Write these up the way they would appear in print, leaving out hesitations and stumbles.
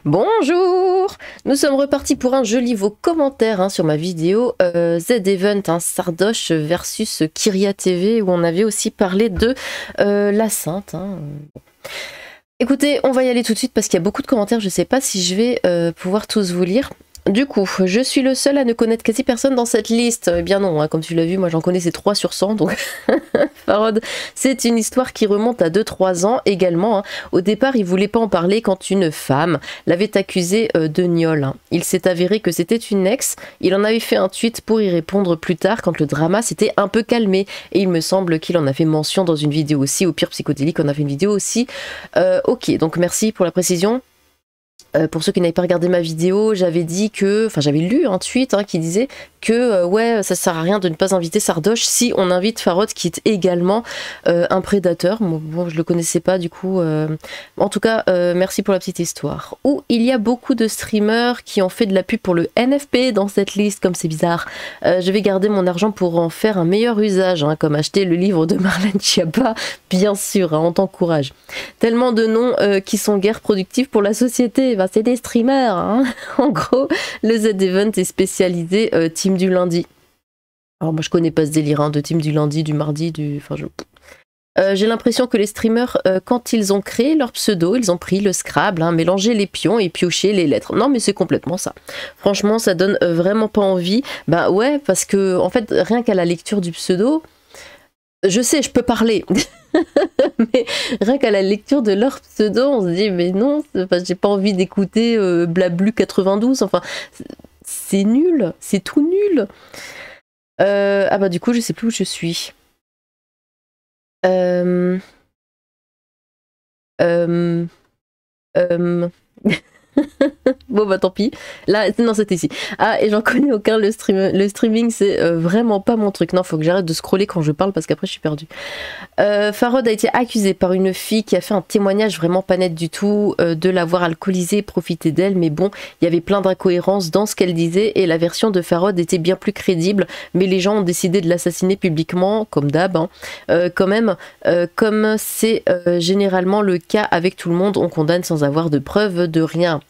Bonjour! Nous sommes repartis pour un joli vos commentaires sur ma vidéo Z-Event, Sardoche versus Kyria TV, où on avait aussi parlé de la Sainte. Écoutez, on va y aller tout de suite parce qu'il y a beaucoup de commentaires, je ne sais pas si je vais pouvoir tous vous lire. Du coup, je suis le seul à ne connaître quasi personne dans cette liste. Eh bien non, comme tu l'as vu, moi j'en connaissais 3 sur 100, donc Farod, c'est une histoire qui remonte à 2-3 ans également. Au départ, il voulait pas en parler quand une femme l'avait accusé de gnôle. Il s'est avéré que c'était une ex. Il en avait fait un tweet pour y répondre plus tard quand le drama s'était un peu calmé. Et il me semble qu'il en a fait mention dans une vidéo aussi. Au pire psychodélique, on a fait une vidéo aussi. Ok, donc merci pour la précision. Pour ceux qui n'avaient pas regardé ma vidéo, j'avais dit que, enfin j'avais lu un tweet qui disait que ouais, ça sert à rien de ne pas inviter Sardoche si on invite Farod qui est également un prédateur. Bon, je le connaissais pas du coup. En tout cas, merci pour la petite histoire. Où il y a beaucoup de streamers qui ont fait de la pub pour le NFP dans cette liste, comme c'est bizarre. Je vais garder mon argent pour en faire un meilleur usage, comme acheter le livre de Marlène Schiappa, bien sûr, on t'encourage. Tellement de noms qui sont guère productifs pour la société. C'est des streamers, En gros, le Z-Event est spécialisé team du lundi. Alors moi je connais pas ce délire de team du lundi, du mardi, j'ai l'impression que les streamers, quand ils ont créé leur pseudo, ils ont pris le Scrabble, mélangé les pions et pioché les lettres. Non mais c'est complètement ça. Franchement ça donne vraiment pas envie. Bah ouais, parce que en fait rien qu'à la lecture du pseudo, je sais, je peux parler, mais rien qu'à la lecture de leur pseudo, on se dit mais non, j'ai pas envie d'écouter Blablu 92, enfin c'est nul, c'est tout nul. Ah bah du coup je sais plus où je suis. Bon bah tant pis. Là, non c'était ici. Ah et j'en connais aucun, le streaming c'est vraiment pas mon truc. Non, faut que j'arrête de scroller quand je parle parce qu'après je suis perdue. Farod a été accusé par une fille qui a fait un témoignage vraiment pas net du tout, de l'avoir alcoolisée et profité d'elle, mais bon, il y avait plein d'incohérences dans ce qu'elle disait et la version de Farod était bien plus crédible, mais les gens ont décidé de l'assassiner publiquement, comme d'hab, quand même, comme c'est généralement le cas avec tout le monde, on condamne sans avoir de preuves de rien.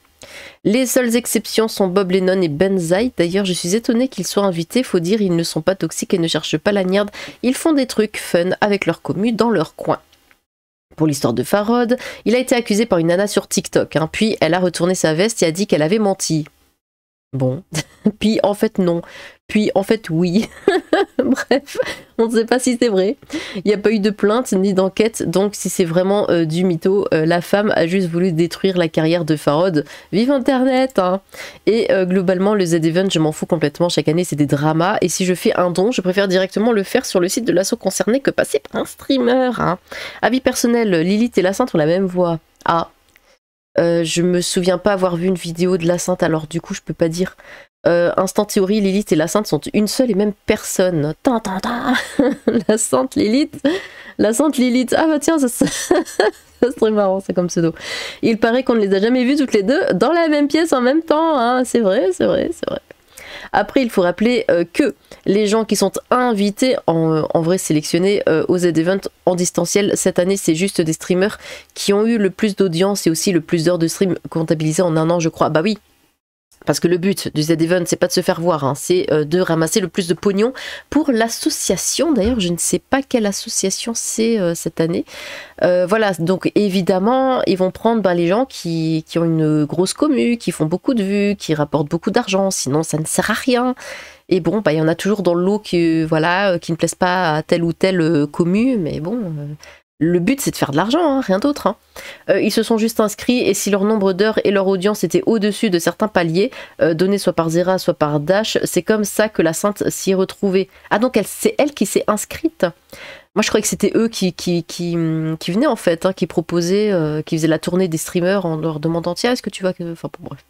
Les seules exceptions sont Bob Lennon et Benzaï. D'ailleurs, je suis étonnée qu'ils soient invités. Faut dire, ils ne sont pas toxiques et ne cherchent pas la merde. Ils font des trucs fun avec leur commu dans leur coin. Pour l'histoire de Farod, il a été accusé par une nana sur TikTok. Puis elle a retourné sa veste et a dit qu'elle avait menti. Bon, puis en fait non, puis en fait oui. Bref, on ne sait pas si c'est vrai. Il n'y a pas eu de plainte ni d'enquête, donc si c'est vraiment du mytho, la femme a juste voulu détruire la carrière de Farod. Vive Internet Et globalement, le Z-Event, je m'en fous complètement. Chaque année, c'est des dramas. Et si je fais un don, je préfère directement le faire sur le site de l'asso concerné que passer par un streamer. Avis personnel, Lilith et la Sainte ont la même voix. Je me souviens pas avoir vu une vidéo de la Sainte, alors du coup je peux pas dire. Instant théorie, Lilith et la Sainte sont une seule et même personne. La Sainte Lilith. Ah bah tiens, ça serait marrant, c'est comme pseudo. Il paraît qu'on ne les a jamais vues toutes les deux dans la même pièce en même temps. C'est vrai. Après, il faut rappeler que les gens qui sont invités, en vrai sélectionnés au Z-Event en distanciel, cette année, c'est juste des streamers qui ont eu le plus d'audience et aussi le plus d'heures de stream comptabilisées en un an, je crois. Bah oui, parce que le but du Z-Event, c'est pas de se faire voir, c'est de ramasser le plus de pognon pour l'association. D'ailleurs, je ne sais pas quelle association c'est cette année. Voilà, donc évidemment, ils vont prendre les gens qui ont une grosse commu, qui font beaucoup de vues, qui rapportent beaucoup d'argent, sinon ça ne sert à rien. Et bon, il y en a toujours dans le lot qui ne plaisent pas à telle ou telle commu, mais bon... Le but, c'est de faire de l'argent, rien d'autre. Ils se sont juste inscrits et si leur nombre d'heures et leur audience étaient au-dessus de certains paliers, donnés soit par Zera, soit par Dash, c'est comme ça que la Sainte s'y est retrouvée. Ah donc c'est elle qui s'est inscrite. Moi je croyais que c'était eux qui venaient en fait, qui proposaient, qui faisaient la tournée des streamers en leur demandant tiens, est-ce que tu vas... Enfin bon, bref.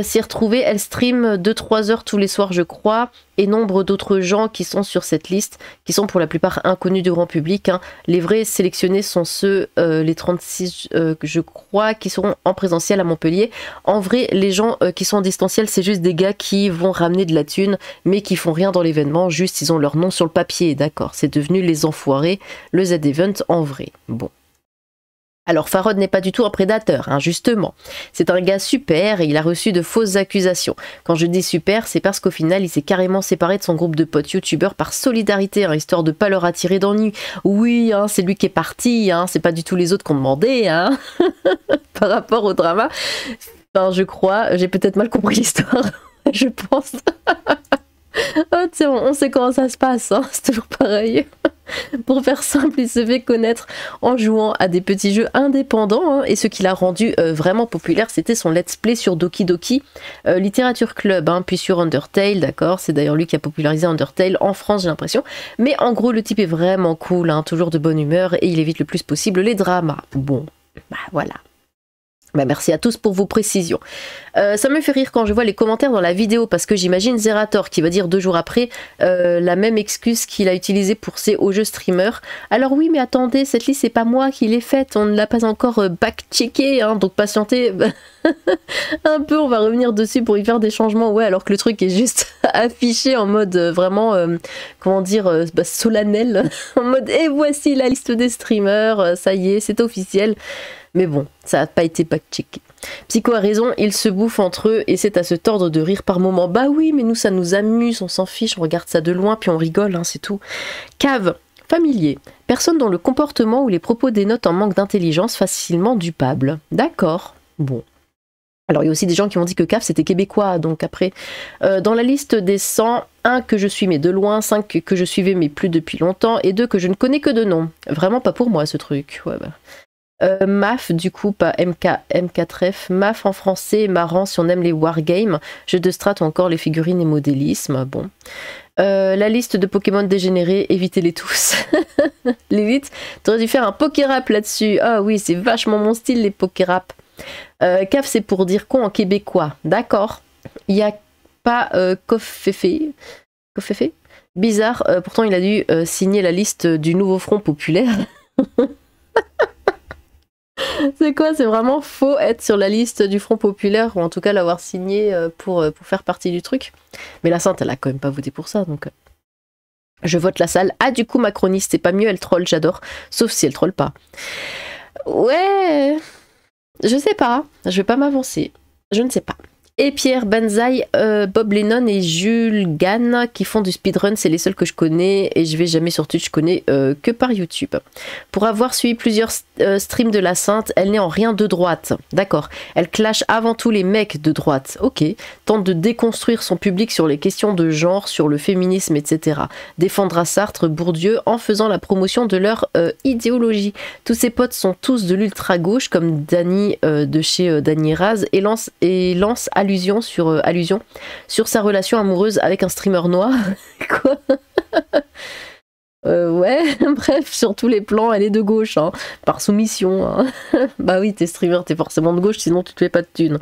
S'y retrouver, elle stream 2-3 heures tous les soirs je crois, et nombre d'autres gens qui sont sur cette liste, qui sont pour la plupart inconnus du grand public. Les vrais sélectionnés sont ceux, les 36 je crois, qui seront en présentiel à Montpellier. En vrai, les gens qui sont en distanciel, c'est juste des gars qui vont ramener de la thune, mais qui font rien dans l'événement, juste ils ont leur nom sur le papier, d'accord, c'est devenu les enfoirés, le Z-Event en vrai. Bon. Alors Farod n'est pas du tout un prédateur, hein, justement. C'est un gars super et il a reçu de fausses accusations. Quand je dis super, c'est parce qu'au final, il s'est carrément séparé de son groupe de potes youtubeurs par solidarité, hein, histoire de pas leur attirer d'ennui. Oui, hein, c'est lui qui est parti, hein, c'est pas du tout les autres qui ont demandé, hein, par rapport au drama. Enfin, je crois, j'ai peut-être mal compris l'histoire, je pense. Oh, on sait comment ça se passe, hein, c'est toujours pareil. Pour faire simple, il se fait connaître en jouant à des petits jeux indépendants, hein, et ce qui l'a rendu vraiment populaire, c'était son let's play sur Doki Doki Literature Club, hein, puis sur Undertale, d'accord, c'est d'ailleurs lui qui a popularisé Undertale en France, j'ai l'impression. Mais en gros, le type est vraiment cool, hein, toujours de bonne humeur, et il évite le plus possible les dramas. Bon, bah voilà. Bah merci à tous pour vos précisions. Ça me fait rire quand je vois les commentaires dans la vidéo parce que j'imagine Zerator qui va dire 2 jours après la même excuse qu'il a utilisée pour ses hauts jeux streamers. Alors oui mais attendez, cette liste c'est pas moi qui l'ai faite, on ne l'a pas encore back-checké, hein, donc patientez un peu, on va revenir dessus pour y faire des changements, ouais, alors que le truc est juste affiché en mode vraiment, comment dire, solennel, en mode et voici la liste des streamers, ça y est, c'est officiel. Mais bon, ça n'a pas été back-checké. Psycho a raison, ils se bouffent entre eux et c'est à se tordre de rire par moments. Bah oui, mais nous ça nous amuse, on s'en fiche, on regarde ça de loin puis on rigole, hein, c'est tout. Cave, familier, personne dont le comportement ou les propos dénotent un manque d'intelligence facilement dupable. D'accord, bon. Alors il y a aussi des gens qui ont dit que Cave c'était québécois, donc après, dans la liste des 100, 1 que je suis mais de loin, 5 que je suivais mais plus depuis longtemps, et 2 que je ne connais que de nom. Vraiment pas pour moi ce truc, ouais bah. MAF, du coup, pas M4F. MAF en français, marrant si on aime les wargames, jeux de strat ou encore les figurines et modélisme. Bon. La liste de Pokémon dégénérés, évitez-les tous. L'élite, t'aurais dû faire un pokérap là-dessus. Ah oui, c'est vachement mon style, les pokérap. CAF, c'est pour dire con en québécois. D'accord. Il n'y a pas Kofefe. Kofefe bizarre, pourtant il a dû signer la liste du nouveau Front Populaire. C'est quoi? C'est vraiment faux être sur la liste du Front Populaire, ou en tout cas l'avoir signé pour faire partie du truc. Mais la Sainte, elle a quand même pas voté pour ça, donc... Je vote la salle. Ah, du coup, macroniste, c'est pas mieux, elle troll, j'adore. Sauf si elle troll pas. Ouais... Je sais pas, je vais pas m'avancer. Je ne sais pas. Et Pierre, Banzai, Bob Lennon et Jules Gann qui font du speedrun, c'est les seuls que je connais et je vais jamais sur Twitch, je connais que par YouTube. Pour avoir suivi plusieurs streams de la Sainte, elle n'est en rien de droite. D'accord. Elle clash avant tout les mecs de droite. Ok. Tente de déconstruire son public sur les questions de genre, sur le féminisme, etc. Défendra Sartre, Bourdieu en faisant la promotion de leur idéologie. Tous ses potes sont tous de l'ultra-gauche comme Dany de chez Dany Raz et lance allusion sur sa relation amoureuse avec un streamer noir. Quoi? Ouais, bref, sur tous les plans, elle est de gauche, hein, par soumission. Hein. Bah oui, t'es streamer, t'es forcément de gauche, sinon tu te fais pas de thunes.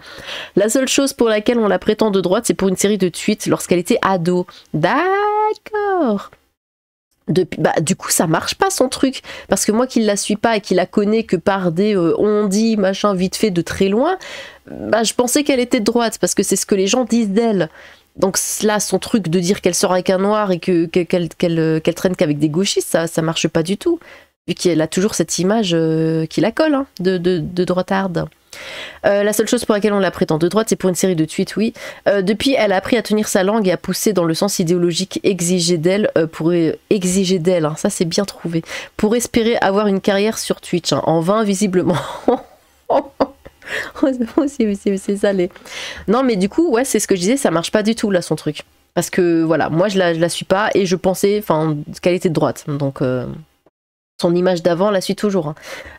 La seule chose pour laquelle on la prétend de droite, c'est pour une série de tweets lorsqu'elle était ado. D'accord. Du coup ça marche pas son truc, parce que moi qui la suis pas et qui la connais que par des on dit machin vite fait de très loin, bah je pensais qu'elle était de droite parce que c'est ce que les gens disent d'elle. Donc là son truc de dire qu'elle sort avec un noir et qu'elle traîne qu'avec des gauchistes, ça marche pas du tout, vu qu'elle a toujours cette image qui la colle, hein, de droitarde. La seule chose pour laquelle on la prétend de droite, c'est pour une série de tweets, oui. Depuis, elle a appris à tenir sa langue et à pousser dans le sens idéologique exigé d'elle, hein, ça c'est bien trouvé, pour espérer avoir une carrière sur Twitch, hein, en vain visiblement. C'est salé. Non mais du coup, ouais, c'est ce que je disais, ça marche pas du tout là son truc. Parce que voilà, moi je la suis pas et je pensais qu'elle était de droite, donc... Son image d'avant la suit toujours.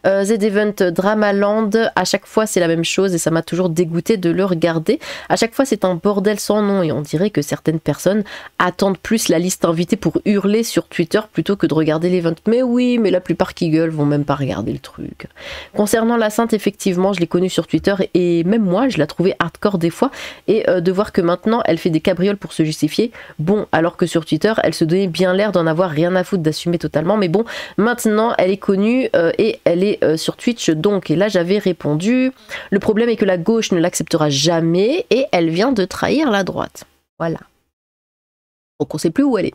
Hein. Z-Event Dramaland, à chaque fois c'est la même chose et ça m'a toujours dégoûté de le regarder. À chaque fois c'est un bordel sans nom et on dirait que certaines personnes attendent plus la liste invitée pour hurler sur Twitter plutôt que de regarder l'event. Mais oui, mais la plupart qui gueulent vont même pas regarder le truc. Concernant la Sainte, effectivement, je l'ai connue sur Twitter et même moi je la trouvais hardcore des fois et de voir que maintenant elle fait des cabrioles pour se justifier. Bon, alors que sur Twitter elle se donnait bien l'air d'en avoir rien à foutre, d'assumer totalement, mais bon, maintenant elle est connue et elle est sur Twitch donc, et là j'avais répondu, le problème est que la gauche ne l'acceptera jamais et elle vient de trahir la droite. Voilà. Donc on sait plus où elle est.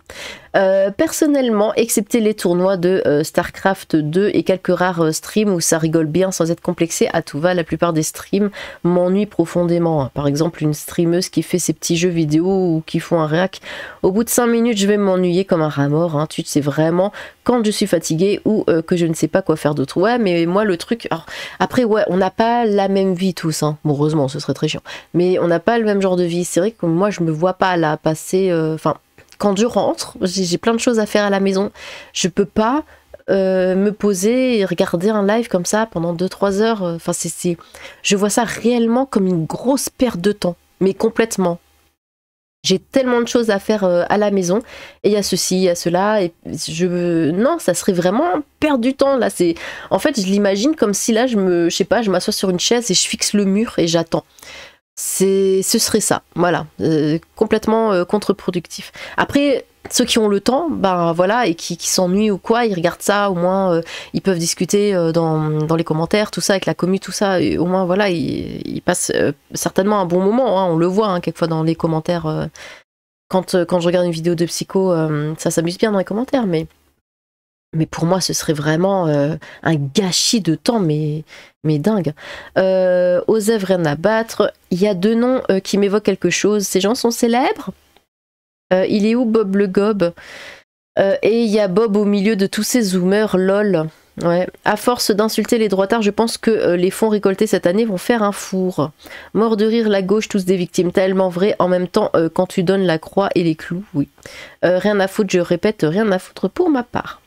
Personnellement, excepté les tournois de StarCraft 2 et quelques rares streams où ça rigole bien sans être complexé à tout va, la plupart des streams m'ennuient profondément. Par exemple, une streameuse qui fait ses petits jeux vidéo ou qui font un réac, au bout de 5 minutes, je vais m'ennuyer comme un rat mort. Hein. Tu sais vraiment quand je suis fatiguée ou que je ne sais pas quoi faire d'autre. Ouais, mais moi, le truc... Alors, après, ouais, on n'a pas la même vie tous. Hein. Bon, heureusement, ce serait très chiant. Mais on n'a pas le même genre de vie. C'est vrai que moi, je me vois pas là passer... Enfin... Quand je rentre, j'ai plein de choses à faire à la maison. Je peux pas me poser et regarder un live comme ça pendant 2-3 heures. Enfin, je vois ça réellement comme une grosse perte de temps, mais complètement. J'ai tellement de choses à faire à la maison, et il y a ceci, il y a cela, et non, ça serait vraiment perdre du temps là. En fait, je l'imagine comme si là, je sais pas, je m'assois sur une chaise et je fixe le mur et j'attends. Ce serait ça, voilà, complètement contre-productif. Après, ceux qui ont le temps, ben voilà, et qui s'ennuient ou quoi, ils regardent ça, au moins ils peuvent discuter dans les commentaires, tout ça, avec la commu, tout ça, et au moins voilà, ils passent certainement un bon moment, hein, on le voit hein, quelquefois dans les commentaires, quand je regarde une vidéo de psycho, ça s'amuse bien dans les commentaires, mais pour moi, ce serait vraiment un gâchis de temps, mais dingue. Osef, rien à battre. Il y a 2 noms qui m'évoquent quelque chose. Ces gens sont célèbres. Il est où Bob le Gob? Et il y a Bob au milieu de tous ces zoomers, lol. Ouais. À force d'insulter les droitards, je pense que les fonds récoltés cette année vont faire un four. Mort de rire, la gauche, tous des victimes. Tellement vrai. En même temps, quand tu donnes la croix et les clous, oui. Rien à foutre, je répète, rien à foutre pour ma part.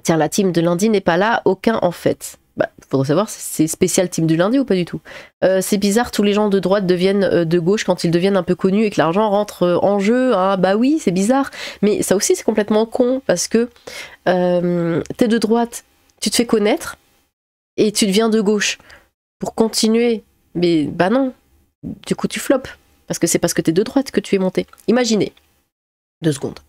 Tiens, la team de lundi n'est pas là, aucun en fait. Bah, faudrait savoir, c'est spécial team du lundi ou pas du tout. C'est bizarre, tous les gens de droite deviennent de gauche quand ils deviennent un peu connus et que l'argent rentre en jeu. Hein. Bah oui, c'est bizarre. Mais ça aussi, c'est complètement con parce que t'es de droite, tu te fais connaître et tu deviens de gauche pour continuer. Mais bah non, du coup tu floppes parce que c'est parce que t'es de droite que tu es monté. Imaginez. 2 secondes.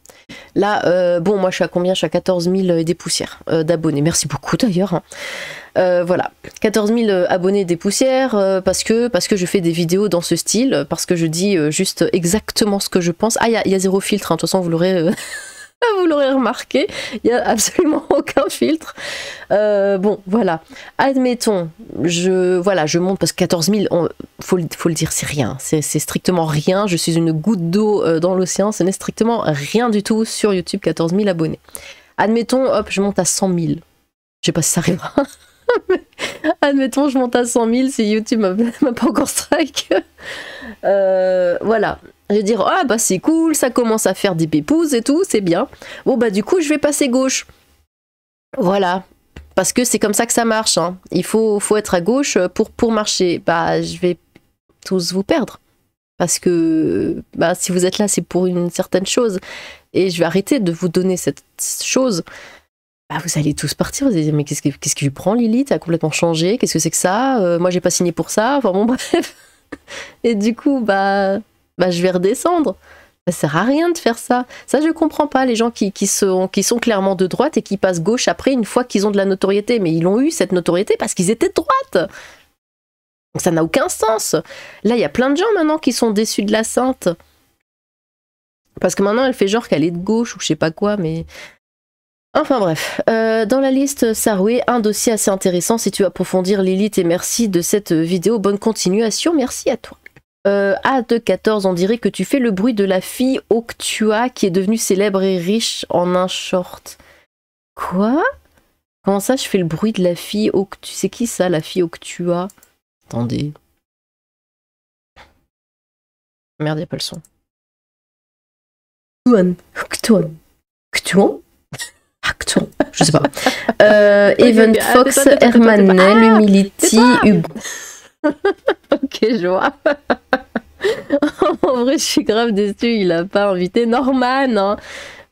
Là, bon, moi je suis à combien? Je suis à 14 000 et des poussières d'abonnés. Merci beaucoup d'ailleurs. Hein. Voilà, 14 000 abonnés et des poussières parce que je fais des vidéos dans ce style, parce que je dis juste exactement ce que je pense. Ah, il y a 0 filtre, hein. De toute façon vous l'aurez vous l'aurez remarqué, il n'y a absolument aucun filtre. Bon, voilà. Admettons, je monte parce que 14 000, faut le dire, c'est rien. C'est strictement rien. Je suis une goutte d'eau dans l'océan. Ce n'est strictement rien du tout sur YouTube, 14 000 abonnés. Admettons, hop, je monte à 100 000. Je sais pas si ça arrivera. Admettons, je monte à 100 000 si YouTube m'a pas encore strike. Voilà. Je vais dire, ah bah c'est cool, ça commence à faire des pépouses et tout, c'est bien. Bon bah du coup, je vais passer gauche. Voilà. Parce que c'est comme ça que ça marche. Hein. Il faut être à gauche pour marcher. Bah, je vais tous vous perdre. Parce que bah, si vous êtes là, c'est pour une certaine chose. Et je vais arrêter de vous donner cette chose. Bah, vous allez tous partir. Vous allez dire, mais qu'est-ce qui lui prend, Lily? T'as complètement changé. Qu'est-ce que c'est que ça? Moi, j'ai pas signé pour ça. Enfin bon, bref. Et du coup, bah je vais redescendre. Ça sert à rien de faire ça. Ça, je comprends pas, les gens qui sont clairement de droite et qui passent gauche après une fois qu'ils ont de la notoriété. Mais ils ont eu cette notoriété parce qu'ils étaient de droite. Donc ça n'a aucun sens. Là, il y a plein de gens maintenant qui sont déçus de la sainte. Parce que maintenant, elle fait genre qu'elle est de gauche ou je sais pas quoi, mais... Enfin bref, dans la liste Saroué, un dossier assez intéressant si tu veux approfondir Lilith, et merci de cette vidéo, bonne continuation, merci à toi. A214, on dirait que tu fais le bruit de la fille Octua qui est devenue célèbre et riche en un short. Quoi? Comment ça je fais le bruit de la fille Octua? C'est qui ça, la fille Octua? Attendez. Merde, y a pas le son. Octuan. Je sais pas. Even Fox, Hermanel, Humility, Ok, je vois. En vrai, je suis grave déçue, il a pas invité Norman. Hein.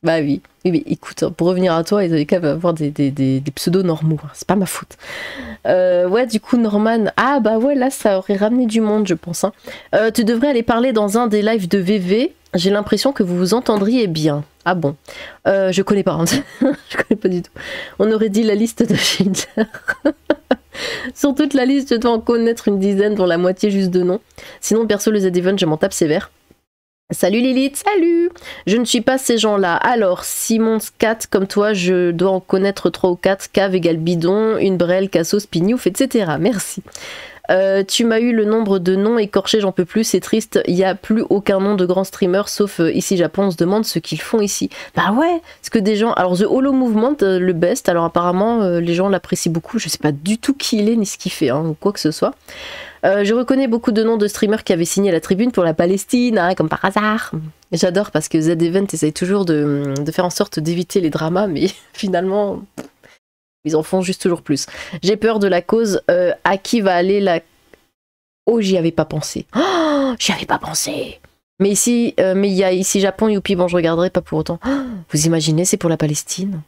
Bah oui. Oui, mais écoute, pour revenir à toi, ils avaient qu'à avoir des pseudos normaux. Hein. C'est pas ma faute. Ouais, du coup, Norman. Ah, bah ouais, là, ça aurait ramené du monde, je pense. Hein. Tu devrais aller parler dans un des lives de VV. J'ai l'impression que vous vous entendriez bien. Ah bon. Je connais pas. Hein. Je connais pas du tout. On aurait dit la liste de Schindler. Sur toute la liste, je dois en connaître une dizaine, dont la moitié juste de nom. Sinon, perso, le Z-Event, je m'en tape sévère. Salut Lilith, salut. Je ne suis pas ces gens-là. Alors, Simon Scat, comme toi, je dois en connaître 3 ou 4. Cave égale bidon, une brelle, cassos, pignouf, etc. Merci. Tu m'as eu le nombre de noms écorchés, j'en peux plus, c'est triste. Il n'y a plus aucun nom de grand streamer, sauf ici Japon. On se demande ce qu'ils font ici. Bah ouais, parce que des gens... Alors, The Hollow Movement, le best, alors apparemment, les gens l'apprécient beaucoup. Je sais pas du tout qui il est, ni ce qu'il fait, hein, ou quoi que ce soit. Je reconnais beaucoup de noms de streamers qui avaient signé la tribune pour la Palestine, hein, comme par hasard. J'adore parce que Z-Event essaye toujours de faire en sorte d'éviter les dramas, mais finalement, ils en font juste toujours plus. J'ai peur de la cause. À qui va aller la... Oh, j'y avais pas pensé. Oh, j'y avais pas pensé. Mais ici, mais il y a ici Japon, youpi, bon, je regarderai pas pour autant. Oh, vous imaginez, c'est pour la Palestine.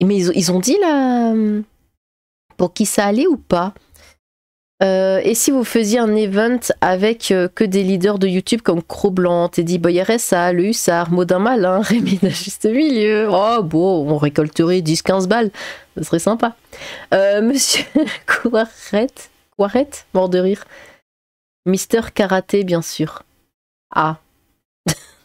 Mais ils ont dit là pour qui ça allait ou pas? Et si vous faisiez un event avec que des leaders de YouTube comme Cro-Blanc, Teddy Boy RSA, le Hussard, Maudin Malin, Rémi de Juste Milieu, oh bon, on récolterait 10-15 balles, ce serait sympa. Monsieur Quarette, mort de rire. Mister Karaté, bien sûr. Ah.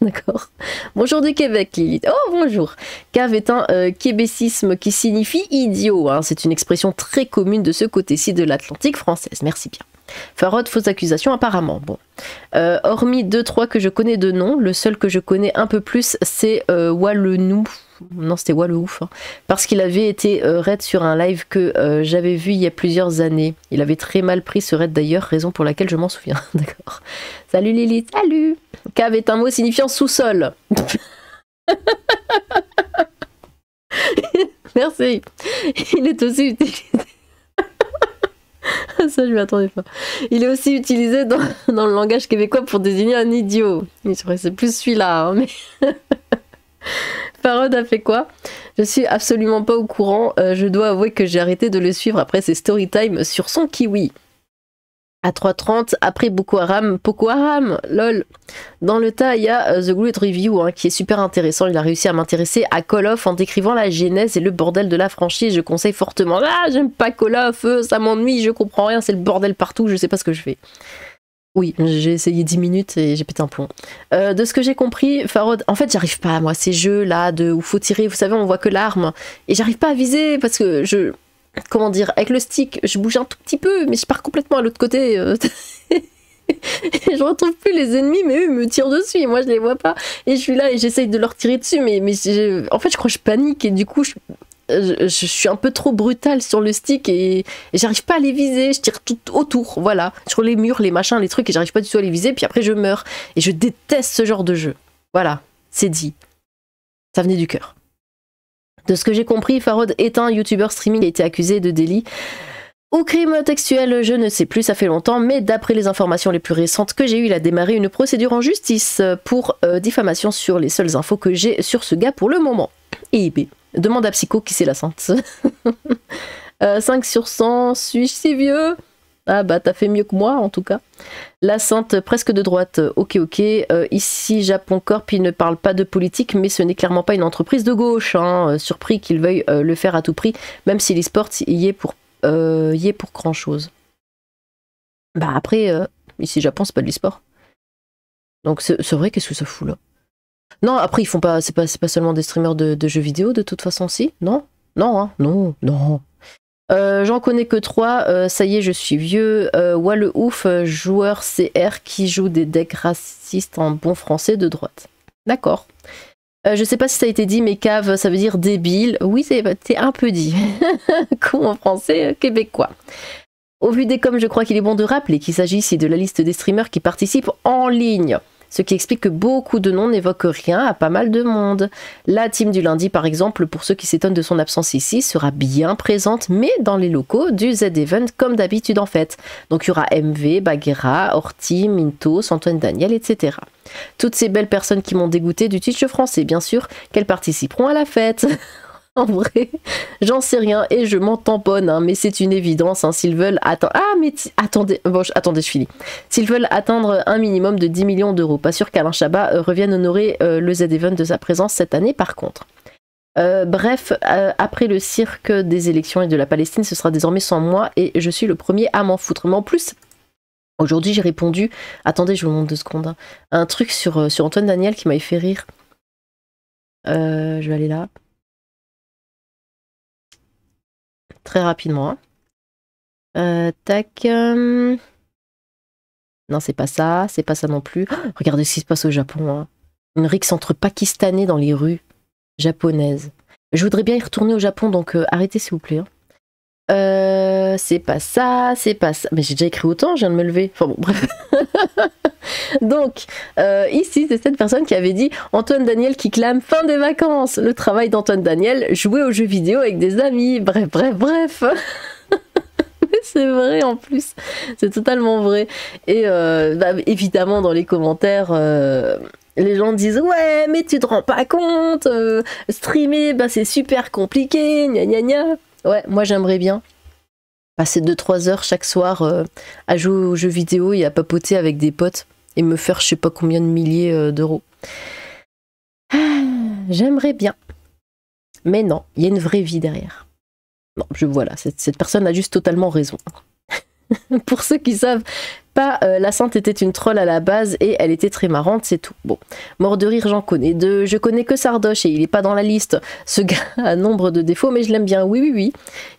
D'accord. Bonjour du Québec, Lilith. Oh, bonjour. Cave est un québécisme qui signifie idiot. Hein. C'est une expression très commune de ce côté-ci de l'Atlantique française. Merci bien. Farod, fausse accusation apparemment. Bon. Hormis 2-3 que je connais de nom, le seul que je connais un peu plus, c'est Wallenou. Non, c'était Walleouf. Hein. Parce qu'il avait été raid sur un live que j'avais vu il y a plusieurs années. Il avait très mal pris ce raid d'ailleurs, raison pour laquelle je m'en souviens. D'accord. Salut Lilith, salut. Cave est un mot signifiant sous-sol. Merci. Il est aussi utilisé... Ça, je m'y attendais pas. Il est aussi utilisé dans le langage québécois pour désigner un idiot. C'est plus celui-là, hein, mais... Farod a fait quoi? Je suis absolument pas au courant. Je dois avouer que j'ai arrêté de le suivre après ses storytime sur son kiwi. À 3h30, après Boko Haram, lol. Dans le tas, il y a The Great Review, hein, qui est super intéressant. Il a réussi à m'intéresser à Call of en décrivant la genèse et le bordel de la franchise. Je conseille fortement. Ah, j'aime pas Call of, ça m'ennuie, je comprends rien, c'est le bordel partout, je sais pas ce que je fais. Oui, j'ai essayé 10 minutes et j'ai pété un plomb. De ce que j'ai compris, Farod, en fait, j'arrive pas, moi, ces jeux-là où faut tirer, vous savez, on voit que l'arme, et j'arrive pas à viser parce que comment dire, avec le stick, je bouge un tout petit peu, mais je pars complètement à l'autre côté. Je retrouve plus les ennemis, mais eux ils me tirent dessus et moi je les vois pas. Et je suis là et j'essaye de leur tirer dessus, mais en fait je crois que je panique et du coup je suis un peu trop brutale sur le stick et j'arrive pas à les viser. Je tire tout autour, voilà, sur les murs, les machins, les trucs et j'arrive pas du tout à les viser. Puis après je meurs et je déteste ce genre de jeu. Voilà, c'est dit. Ça venait du cœur. De ce que j'ai compris, Farod est un youtubeur streaming qui a été accusé de délit ou crime textuel, je ne sais plus, ça fait longtemps, mais d'après les informations les plus récentes que j'ai eues, il a démarré une procédure en justice pour diffamation sur les seules infos que j'ai sur ce gars pour le moment. Et B, demande à Psycho qui c'est la sainte. 5 sur 100, suis-je si vieux? Ah bah t'as fait mieux que moi en tout cas. La sainte presque de droite, ok. Ici Japon Corp, il ne parle pas de politique, mais ce n'est clairement pas une entreprise de gauche. Hein. Surpris qu'il veuille le faire à tout prix, même si l'e-sport y est pour grand chose. Bah après, ici Japon c'est pas de l'e-sport. Donc c'est vrai, qu'est-ce que ça fout là? Non, après ils font pas, c'est pas seulement des streamers de jeux vidéo de toute façon si, non? Non, hein, non. J'en connais que 3, ça y est je suis vieux. Walleouf, joueur CR qui joue des decks racistes en bon français de droite. D'accord. Je sais pas si ça a été dit, mais cave ça veut dire débile. Oui, c'est un peu dit. Comme en français québécois. Au vu des coms, je crois qu'il est bon de rappeler qu'il s'agit ici de la liste des streamers qui participent en ligne. Ce qui explique que beaucoup de noms n'évoquent rien à pas mal de monde. La team du lundi, par exemple, pour ceux qui s'étonnent de son absence ici, sera bien présente, mais dans les locaux du Z-Event, comme d'habitude en fait. Donc il y aura MV, Baguera, Horty, Mintos, Antoine Daniel, etc. Toutes ces belles personnes qui m'ont dégoûté du Twitch français, bien sûr, qu'elles participeront à la fête. En vrai, j'en sais rien et je m'en tamponne, hein, mais c'est une évidence. Hein, s'ils veulent atteindre... Ah, mais attendez, attendez, je finis. S'ils veulent atteindre un minimum de 10 millions d'euros, pas sûr qu'Alain Chabat revienne honorer le Z-Event de sa présence cette année, par contre. Bref, après le cirque des élections et de la Palestine, ce sera désormais sans moi et je suis le premier à m'en foutre. Mais en plus, Aujourd'hui, j'ai répondu, attendez, je vous montre 2 secondes, hein, un truc sur Antoine Daniel qui m'avait fait rire. Je vais aller là. Très rapidement. Hein. Tac. Non, c'est pas ça non plus. Oh, regardez ce qui se passe au Japon. Hein. Une rixe entre Pakistanais dans les rues japonaises. Je voudrais bien y retourner au Japon, donc arrêtez s'il vous plaît. Hein. C'est pas ça. Mais j'ai déjà écrit autant, je viens de me lever. Enfin bon, bref. Donc, ici, c'est cette personne qui avait dit Antoine Daniel qui clame fin des vacances. Le travail d'Antoine Daniel, jouer aux jeux vidéo avec des amis. Bref. Mais c'est vrai en plus. C'est totalement vrai. Et évidemment, dans les commentaires... les gens disent ouais mais tu te rends pas compte, streamer c'est super compliqué, gna gna gna. Ouais, moi j'aimerais bien passer 2-3 heures chaque soir à jouer aux jeux vidéo et à papoter avec des potes et me faire je sais pas combien de milliers d'euros. J'aimerais bien. Mais non, il y a une vraie vie derrière. Non, voilà, cette personne a juste totalement raison. Pour ceux qui savent pas, la Sainte était une troll à la base et elle était très marrante, c'est tout. Bon, mort de rire, j'en connais deux. Je connais que Sardoche et il est pas dans la liste. Ce gars a nombre de défauts, mais je l'aime bien. Oui.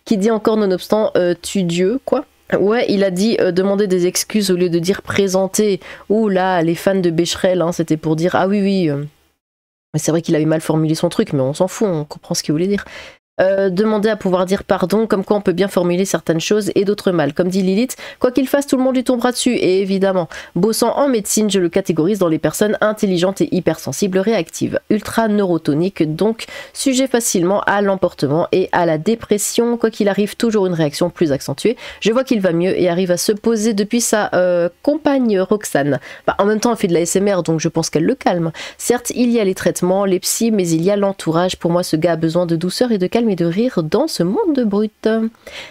Qui dit encore nonobstant tu Dieu, quoi. Ouais, il a dit demander des excuses au lieu de dire présenter. Ouh là, les fans de Becherel, hein, c'était pour dire ah oui. C'est vrai qu'il avait mal formulé son truc, mais on s'en fout, on comprend ce qu'il voulait dire. Demander à pouvoir dire pardon, comme quoi on peut bien formuler certaines choses et d'autres mal. Comme dit Lilith, quoi qu'il fasse, tout le monde lui tombera dessus. Et évidemment, bossant en médecine, je le catégorise dans les personnes intelligentes et hypersensibles réactives. Ultra neurotoniques, donc sujet facilement à l'emportement et à la dépression. Quoi qu'il arrive, toujours une réaction plus accentuée. Je vois qu'il va mieux et arrive à se poser depuis sa compagne Roxane. En même temps, elle fait de la SMR, donc je pense qu'elle le calme. Certes, il y a les traitements, les psys, mais il y a l'entourage. Pour moi, ce gars a besoin de douceur et de calme et de rire dans ce monde de brut.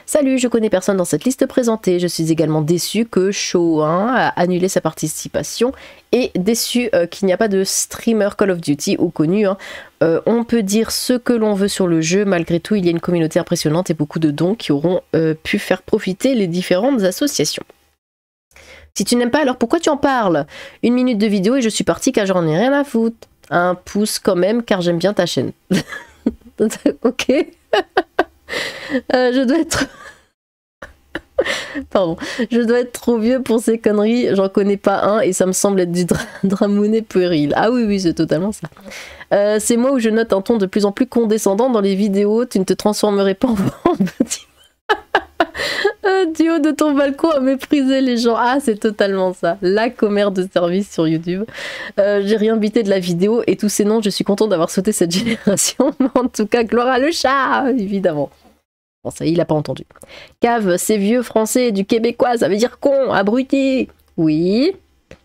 Salut, je connais personne dans cette liste présentée. Je suis également déçu que Show1 a annulé sa participation et déçu qu'il n'y a pas de streamer Call of Duty ou connu. Hein. On peut dire ce que l'on veut sur le jeu. Malgré tout, il y a une communauté impressionnante et beaucoup de dons qui auront pu faire profiter les différentes associations. Si tu n'aimes pas, alors pourquoi tu en parles? 1 minute de vidéo et je suis partie car j'en ai rien à foutre. Un pouce quand même car j'aime bien ta chaîne. Ok. Je dois être... Pardon. Je dois être trop vieux pour ces conneries. J'en connais pas un et ça me semble être du dramounet puéril. Ah oui, c'est totalement ça. C'est moi où je note un ton de plus en plus condescendant dans les vidéos. Tu ne te transformerais pas en petit... du haut de ton balcon à mépriser les gens. Ah, c'est totalement ça. La commère de service sur YouTube. J'ai rien bité de la vidéo et tous ces noms, je suis content d'avoir sauté cette génération. Mais en tout cas, gloire à le chat, évidemment. Bon, ça, il a pas entendu. Cave, c'est vieux français du québécois, ça veut dire con, abruti. Oui.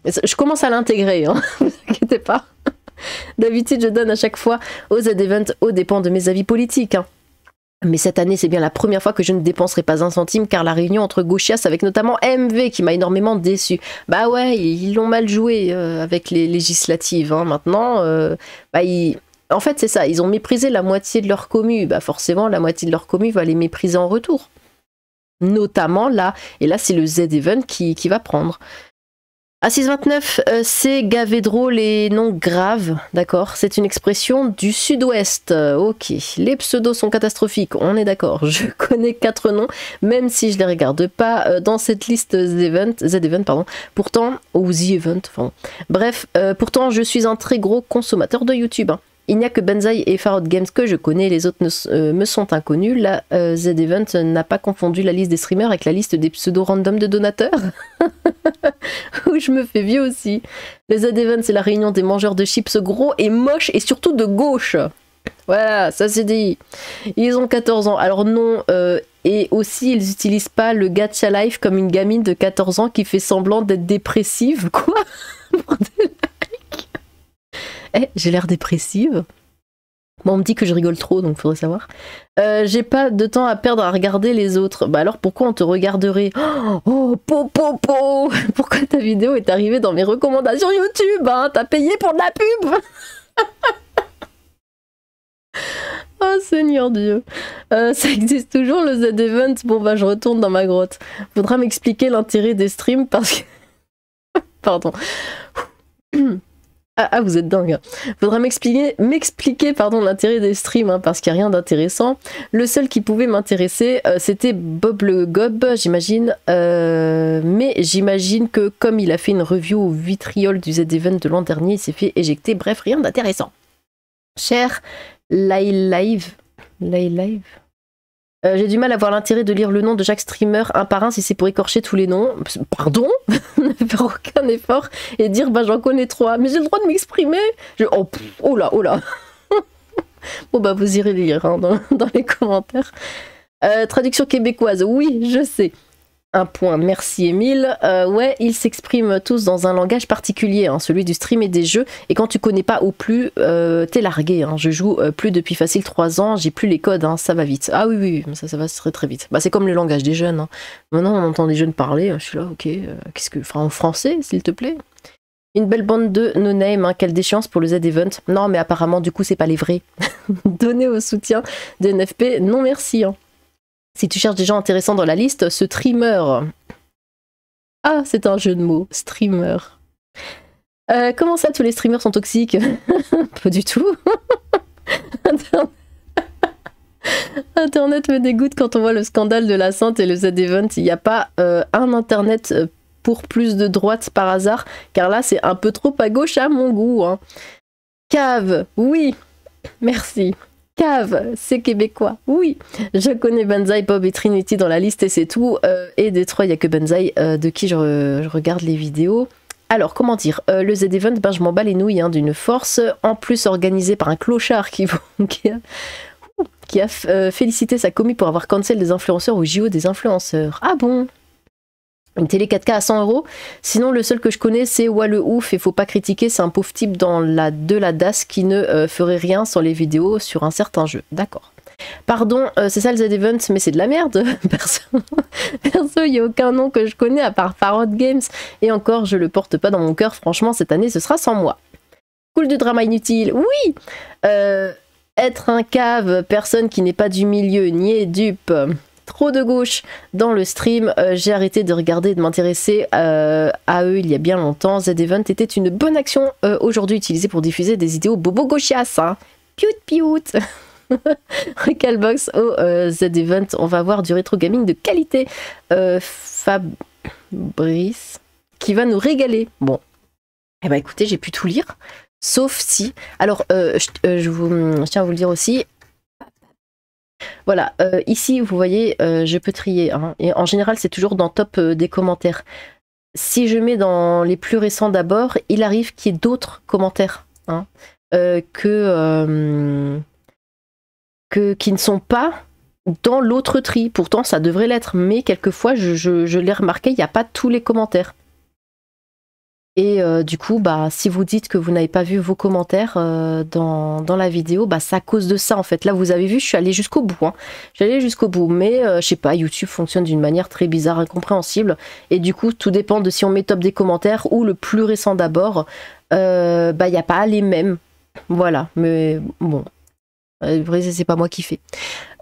Je commence à l'intégrer, hein. Ne vous inquiétez pas. D'habitude, je donne à chaque fois aux Z-Events aux dépens de mes avis politiques, hein. Mais cette année, c'est bien la première fois que je ne dépenserai pas un centime car la réunion entre gauchias avec notamment MV qui m'a énormément déçu. Bah ouais, ils l'ont mal joué avec les législatives. Hein. Maintenant, en fait, c'est ça. Ils ont méprisé la moitié de leur commu. Bah forcément, la moitié de leur commu va les mépriser en retour. Notamment là. Et là, c'est le Z-Event qui va prendre. A629, c'est gavé drôle et non grave, d'accord. C'est une expression du sud-ouest, ok. Les pseudos sont catastrophiques, on est d'accord. Je connais 4 noms, même si je les regarde pas dans cette liste Z-Event, pardon. Pourtant, ou The-Event, enfin. Bref, pourtant je suis un très gros consommateur de YouTube, hein. Il n'y a que Benzaï et Farod Games que je connais, les autres me sont inconnus. La Z-Event n'a pas confondu la liste des streamers avec la liste des pseudos random de donateurs. Où je me fais vieux aussi. Le Z-Event, c'est la réunion des mangeurs de chips gros et moches et surtout de gauche. Voilà, ça c'est dit. Ils ont 14 ans, alors non, et aussi ils n'utilisent pas le gacha life comme une gamine de 14 ans qui fait semblant d'être dépressive. Quoi? J'ai l'air dépressive. Bon, on me dit que je rigole trop, donc faudrait savoir. J'ai pas de temps à perdre à regarder les autres. Bah alors pourquoi on te regarderait? Oh, pourquoi ta vidéo est arrivée dans mes recommandations YouTube, hein? T'as payé pour de la pub. Oh Oh Seigneur Dieu. Ça existe toujours le Z-Event. Bon bah je retourne dans ma grotte. Faudra m'expliquer l'intérêt des streams parce que... Pardon. Ah, vous êtes dingue. Faudra m'expliquer pardon, l'intérêt des streams, hein, parce qu'il n'y a rien d'intéressant. Le seul qui pouvait m'intéresser, c'était Bob le Gob, j'imagine. Mais j'imagine que comme il a fait une review au vitriol du Z-Event de l'an dernier, il s'est fait éjecter. Bref, rien d'intéressant. Cher Live. J'ai du mal à voir l'intérêt de lire le nom de chaque streamer un par un si c'est pour écorcher tous les noms. Pardon. Ne faire aucun effort et dire bah j'en connais 3. Mais j'ai le droit de m'exprimer. Oh là. Bon bah vous irez lire hein, dans les commentaires. Traduction québécoise, oui je sais. Un point, merci Émile. Ouais, ils s'expriment tous dans un langage particulier, hein, celui du stream et des jeux. Et quand tu connais pas ou plus, t'es largué. Hein. Je joue plus depuis facile 3 ans, j'ai plus les codes, hein, ça va vite. Ah oui, ça va très très vite. Bah, c'est comme le langage des jeunes. Hein. Maintenant on entend des jeunes parler, je suis là, ok, en français s'il te plaît. Une belle bande de no-name, hein, quelle déchéance pour le Z-Event. Non mais apparemment du coup c'est pas les vrais. Donnez au soutien de NFP, non merci. Hein. Si tu cherches des gens intéressants dans la liste, ce streamer. Ah, c'est un jeu de mots, streamer. Comment ça, tous les streamers sont toxiques? Pas du tout. Internet me dégoûte quand on voit le scandale de la Sainte et le Z-Event. Il n'y a pas un Internet pour plus de droite par hasard, car là, c'est un peu trop à gauche à mon goût. Hein. Cave, oui, merci. Cave, c'est québécois. Oui, je connais Banzai, Bob et Trinity dans la liste et c'est tout. Et Détroit, il n'y a que Banzai de qui je regarde les vidéos. Alors, comment dire, le Z-Event, ben, je m'en bats les nouilles hein, d'une force, en plus organisé par un clochard qui a félicité sa commis pour avoir cancel des influenceurs au JO des influenceurs. Ah bon? Une télé 4K à 100 €. Sinon, le seul que je connais, c'est Wa le ouf. Et faut pas critiquer, c'est un pauvre type de la DAS qui ne ferait rien sans les vidéos sur un certain jeu. D'accord. Pardon, c'est ça le Z-Event, mais c'est de la merde. Perso, il n'y a aucun nom que je connais à part Farod Games. Et encore, je le porte pas dans mon cœur. Franchement, cette année, ce sera sans moi. Cool du drama inutile. Oui. Être un cave, personne qui n'est pas du milieu, ni est dupe. Trop de gauche dans le stream, j'ai arrêté de regarder et de m'intéresser à eux il y a bien longtemps. Z-Event était une bonne action aujourd'hui utilisée pour diffuser des idéaux bobo gauchias. Hein. Piout. Recalbox au Z-Event, on va voir du rétro gaming de qualité. Fabrice qui va nous régaler. Bon, eh ben écoutez, j'ai pu tout lire, sauf si. Alors, je tiens à vous le dire aussi. Voilà, ici vous voyez, je peux trier, hein, et en général c'est toujours dans top des commentaires. Si je mets dans les plus récents d'abord, il arrive qu'il y ait d'autres commentaires hein, qui ne sont pas dans l'autre tri. Pourtant ça devrait l'être, mais quelquefois je l'ai remarqué, il n'y a pas tous les commentaires. Et du coup, bah, si vous dites que vous n'avez pas vu vos commentaires dans la vidéo, bah, c'est à cause de ça en fait. Là, vous avez vu, je suis allée jusqu'au bout. Hein. Je suis allée jusqu'au bout, mais je sais pas, YouTube fonctionne d'une manière très bizarre, incompréhensible. Et du coup, tout dépend de si on met top des commentaires ou le plus récent d'abord. Bah, il n'y a pas les mêmes. Voilà, mais bon. Vrai, c'est pas moi qui fais.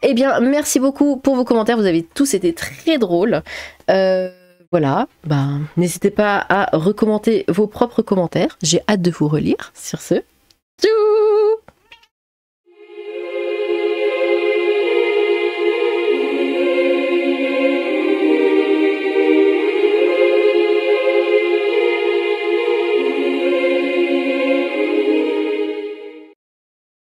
Eh bien, merci beaucoup pour vos commentaires. Vous avez tous été très drôles. Voilà, ben, n'hésitez pas à recommander vos propres commentaires. J'ai hâte de vous relire. Sur ce, tchou!